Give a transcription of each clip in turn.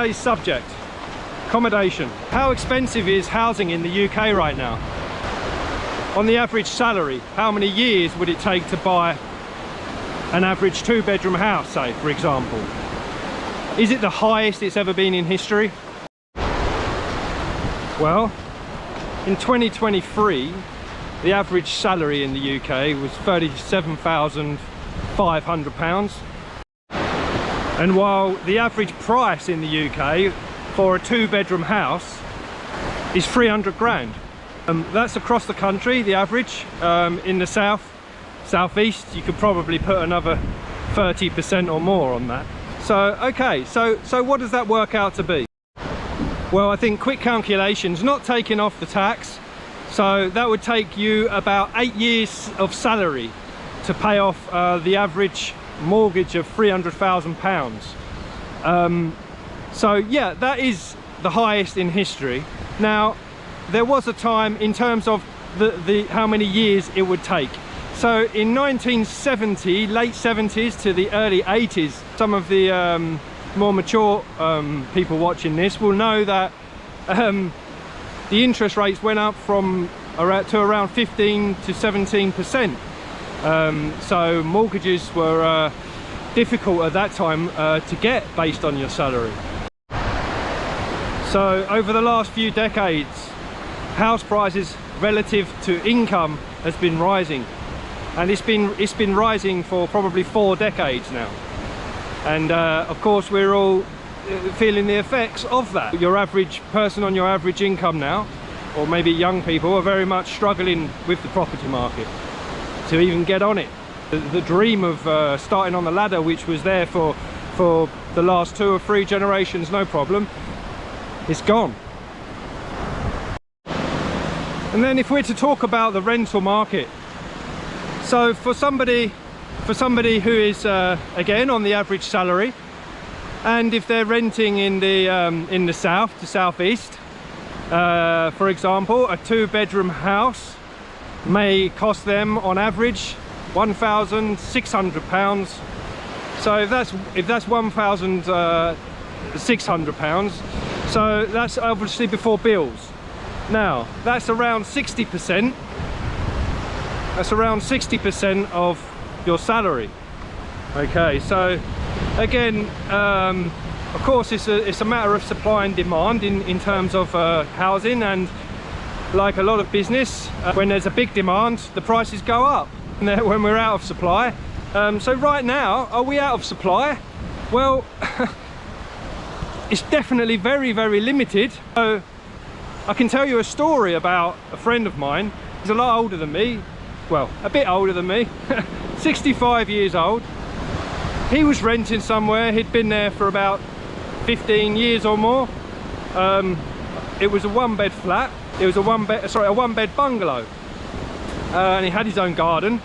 Today's subject, accommodation. How expensive is housing in the UK right now? On the average salary, how many years would it take to buy an average 2-bedroom house, say, for example? Is it the highest it's ever been in history? Well, in 2023, the average salary in the UK was £37,500. And while the average price in the UK for a 2-bedroom house is 300 grand. That's across the country, the average. In the southeast, you could probably put another 30% or more on that. So, okay, so what does that work out to be? Well, I think quick calculations, not taking off the tax, so that would take you about 8 years of salary to pay off the average mortgage of £300,000. So yeah, that is the highest in history. Now, there was a time in terms of how many years it would take. So in 1970, late 70s to the early 80s, some of the more mature people watching this will know that the interest rates went up from around 15 to 17%. So mortgages were difficult at that time to get based on your salary. So over the last few decades, house prices relative to income has been rising, and it's been rising for probably 4 decades now. And of course we're all feeling the effects of that. Your average person on your average income now, or maybe young people, are very much struggling with the property market to even get on it. The dream of starting on the ladder, which was there for the last 2 or 3 generations, no problem, it's gone. And then if we're to talk about the rental market, so for somebody who is again on the average salary, and if they're renting in the south to southeast, for example, a 2-bedroom house may cost them on average £1,600. So if that's £1,600, so that's obviously before bills. Now that's around 60%. That's around 60% of your salary. Okay, so again, of course it's a matter of supply and demand in terms of housing, and like a lot of business, when there's a big demand, the prices go up when we're out of supply. So right now, are we out of supply? Well, it's definitely very, very limited. So I can tell you a story about a friend of mine. He's a lot older than me, well, a bit older than me, 65 years old. He was renting somewhere. He'd been there for about 15 years or more. It was a 1-bed flat. It was a one-bed bungalow, and he had his own garden.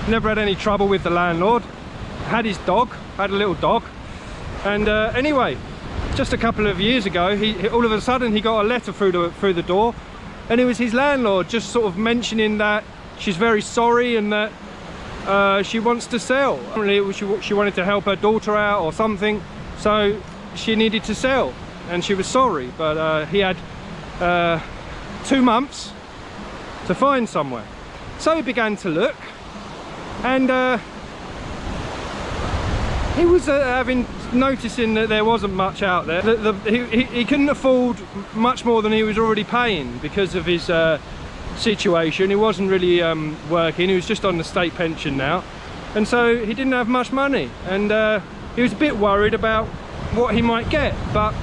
Never had any trouble with the landlord. Had his dog, had a little dog, and anyway, just a couple of years ago, he all of a sudden he got a letter through the door, and it was his landlord just sort of mentioning that she's very sorry and that she wants to sell. She wanted to help her daughter out or something, so she needed to sell, and she was sorry, but he had 2 months to find somewhere. So he began to look, and he was noticing that there wasn't much out there. He couldn't afford much more than he was already paying because of his situation. He wasn't really working. He was just on the state pension now, and so he didn't have much money, and he was a bit worried about what he might get. But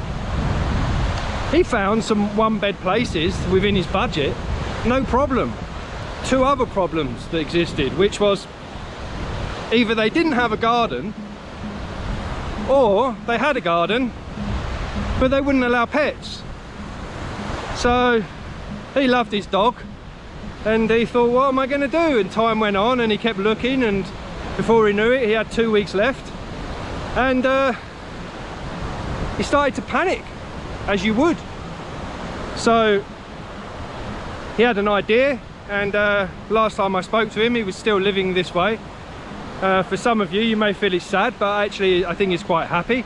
he found some 1-bed places within his budget, no problem. 2 other problems that existed, which was either they didn't have a garden, or they had a garden but they wouldn't allow pets. So he loved his dog, and he thought, what am I going to do? And time went on, and he kept looking, and before he knew it, he had 2 weeks left, and he started to panic, as you would. So he had an idea, and last time I spoke to him, he was still living this way. For some of you, you may feel he's sad, but actually I think he's quite happy.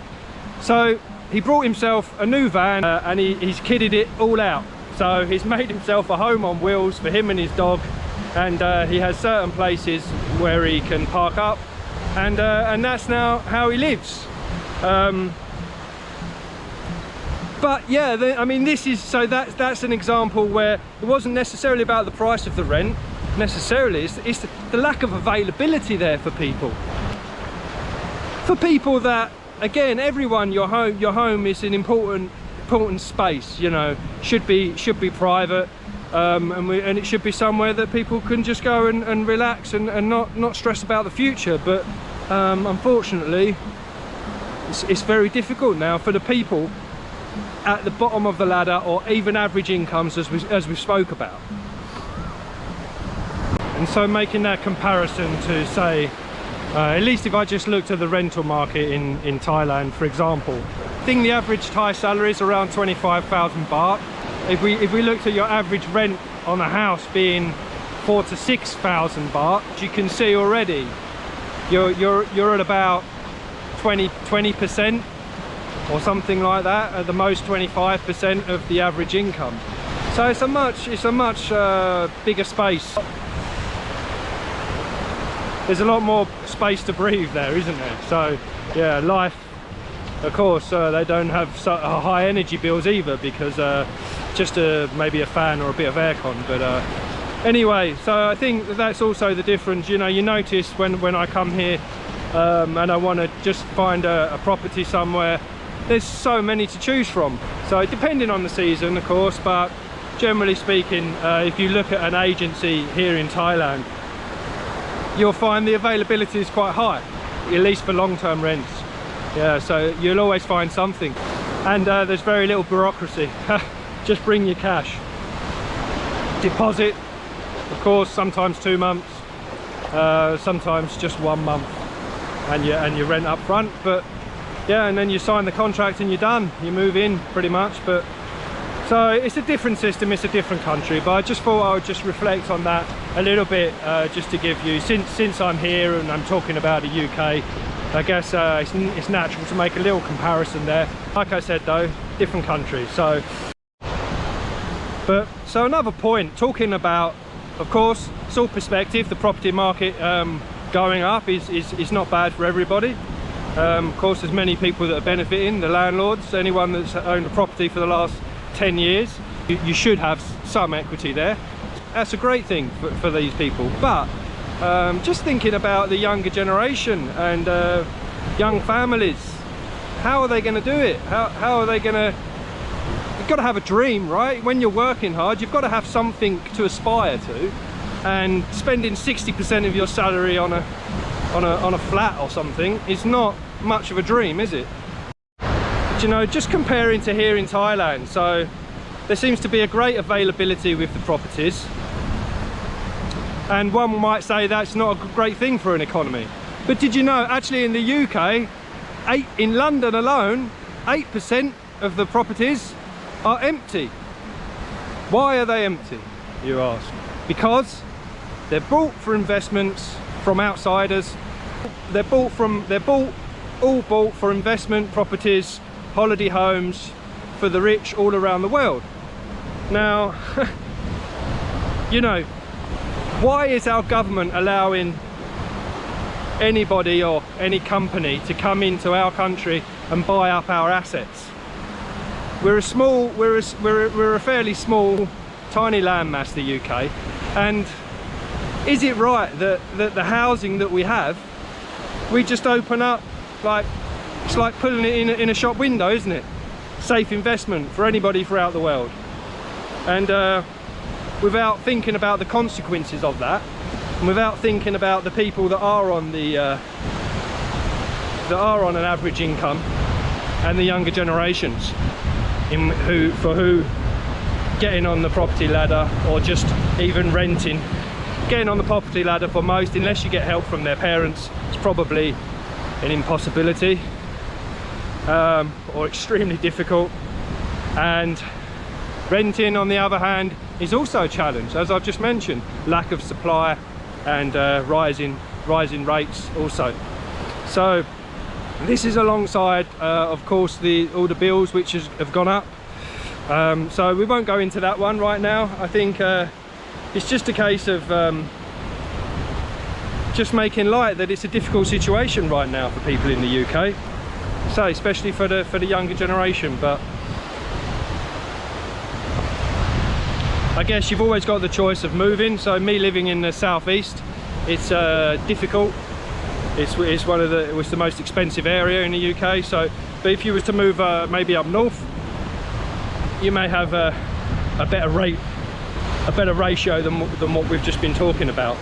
So he brought himself a new van and he's kitted it all out. So he's made himself a home on wheels for him and his dog, and he has certain places where he can park up, and that's now how he lives. But yeah, I mean, this is, so that's an example where it wasn't necessarily about the price of the rent necessarily, it's the lack of availability there for people. For people that, again, everyone, your home is an important space, you know, should be private, and it should be somewhere that people can just go and relax and not stress about the future. But unfortunately, it's very difficult now for the people at the bottom of the ladder, or even average incomes, as we spoke about. And so making that comparison to, say, at least if I just looked at the rental market in Thailand, for example, I think the average Thai salary is around 25,000 baht. If we looked at your average rent on a house being 4,000 to 6,000 baht, you can see already you're at about 20% or something like that, at the most 25% of the average income. So it's a much bigger space. There's a lot more space to breathe there, isn't there? So yeah, life, of course, they don't have high energy bills either, because just maybe a fan or a bit of aircon. But anyway, so I think that's also the difference. You know, you notice when I come here and I want to just find a property somewhere, there's so many to choose from. So depending on the season, of course, but generally speaking, if you look at an agency here in Thailand, you'll find the availability is quite high, at least for long-term rents. Yeah, so you'll always find something, and there's very little bureaucracy. Just bring your cash, deposit, of course, sometimes 2 months, sometimes just 1 month, and you rent up front. But yeah, and then you sign the contract and you're done, you move in pretty much. But so it's a different system, it's a different country, but I just thought I would just reflect on that a little bit, just to give you, since I'm here and I'm talking about the UK, I guess it's natural to make a little comparison there. Like I said though, different countries. So another point, talking about, of course, it's all perspective. The property market going up is not bad for everybody. Of course, there's many people that are benefiting, the landlords, anyone that's owned a property for the last 10 years, you should have some equity there. That's a great thing for these people. But just thinking about the younger generation and young families, how are they going to do it? How are they going to? You've got to have a dream, right? When you're working hard, you've got to have something to aspire to, and spending 60% of your salary on a flat or something is not much of a dream, is it? But, you know, just comparing to here in Thailand, so there seems to be a great availability with the properties, and one might say that's not a great thing for an economy. But did you know, actually in the UK, in London alone, 8% of the properties are empty. Why are they empty, you ask? Because they're bought for investments from outsiders. They're all bought for investment properties, holiday homes for the rich all around the world. Now, you know, why is our government allowing anybody or any company to come into our country and buy up our assets? We're a fairly small, tiny landmass, the UK, and is it right that the housing that we have, we just open up, like, it's like putting it in a shop window, isn't it? Safe investment for anybody throughout the world, and without thinking about the consequences of that, and without thinking about the people that are on an average income, and the younger generations, for who getting on the property ladder, or just even renting, getting on the property ladder for most, unless you get help from their parents, it's probably an impossibility, or extremely difficult. And renting, on the other hand, is also a challenge, as I've just mentioned. Lack of supply and rising rates also. So This is alongside, of course, all the bills which have gone up. So we won't go into that one right now. I think it's just a case of just making light that it's a difficult situation right now for people in the UK. So especially for the younger generation. But I guess you've always got the choice of moving. So me living in the southeast, it's difficult. It was the most expensive area in the UK. So, but if you was to move maybe up north, you may have a better ratio than what we've just been talking about.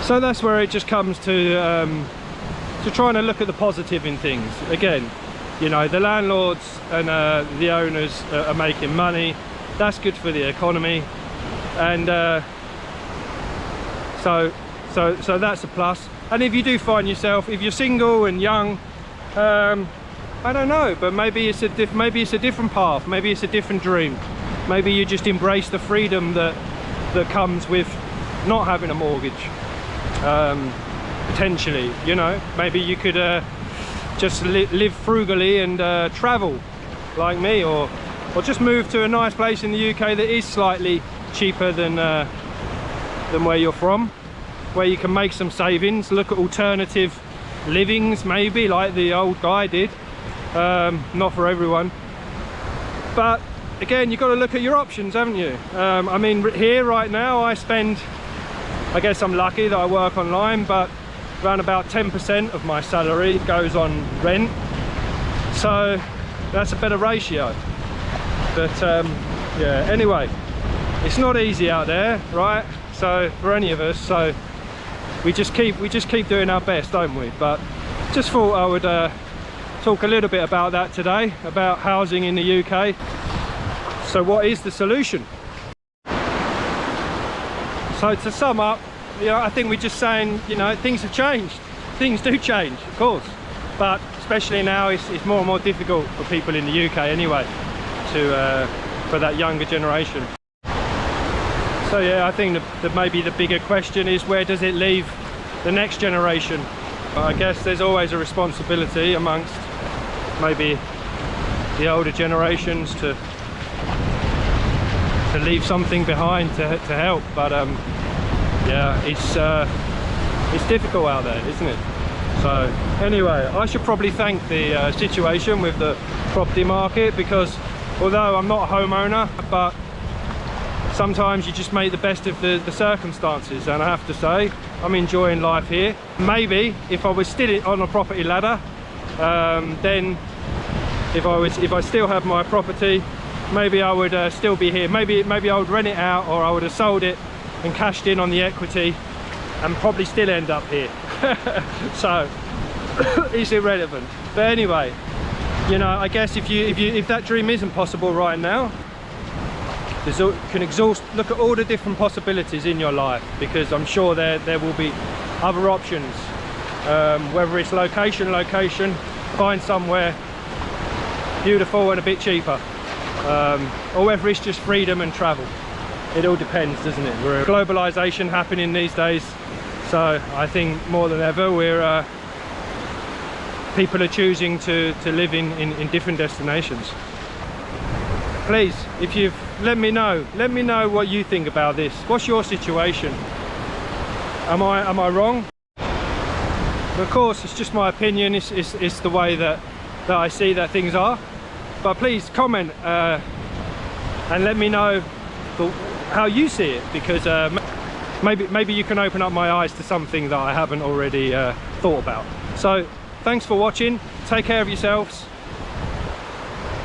So that's where it just comes to trying to look at the positive in things. Again, you know, the landlords and the owners are making money. That's good for the economy, and so that's a plus. And if you do find yourself, if you're single and young, I don't know, but maybe it's a different path. Maybe it's a different dream. Maybe you just embrace the freedom that comes with not having a mortgage. Potentially, you know, maybe you could just live frugally and travel like me, or just move to a nice place in the UK that is slightly cheaper than where you're from, where you can make some savings, look at alternative livings, maybe like the old guy did. Not for everyone, but again, you've got to look at your options, haven't you? I mean, here right now I guess I'm lucky that I work online, but around about 10% of my salary goes on rent, so that's a better ratio. But yeah, anyway, it's not easy out there, right? So for any of us, so we just keep doing our best, don't we? But just thought I would talk a little bit about that today, about housing in the UK. So what is the solution? So to sum up, you know, I think we're just saying, you know, things have changed. Things do change, of course, but especially now it's more and more difficult for people in the UK anyway, for that younger generation. So yeah, I think that maybe the bigger question is, where does it leave the next generation? I guess there's always a responsibility amongst maybe the older generations to leave something behind to help, but yeah, it's difficult out there, isn't it? So anyway, I should probably thank the situation with the property market, because although I'm not a homeowner, but sometimes you just make the best of the circumstances, and I have to say I'm enjoying life here. Maybe if I was still on a property ladder, then if I still have my property, maybe I would still be here. Maybe I would rent it out, or I would have sold it and cashed in on the equity and probably still end up here. So it's irrelevant. But anyway, you know, I guess if that dream isn't possible right now, look at all the different possibilities in your life, because I'm sure there will be other options, whether it's location, find somewhere beautiful and a bit cheaper, or whether it's just freedom and travel. It all depends, doesn't it? We're globalization happening these days, so I think more than ever people are choosing to live in different destinations. Please, if you've let me know what you think about this. What's your situation? Am I wrong? Of course, it's just my opinion. It's the way that I see that things are. But please comment and let me know how you see it, because maybe you can open up my eyes to something that I haven't already thought about. So thanks for watching. Take care of yourselves.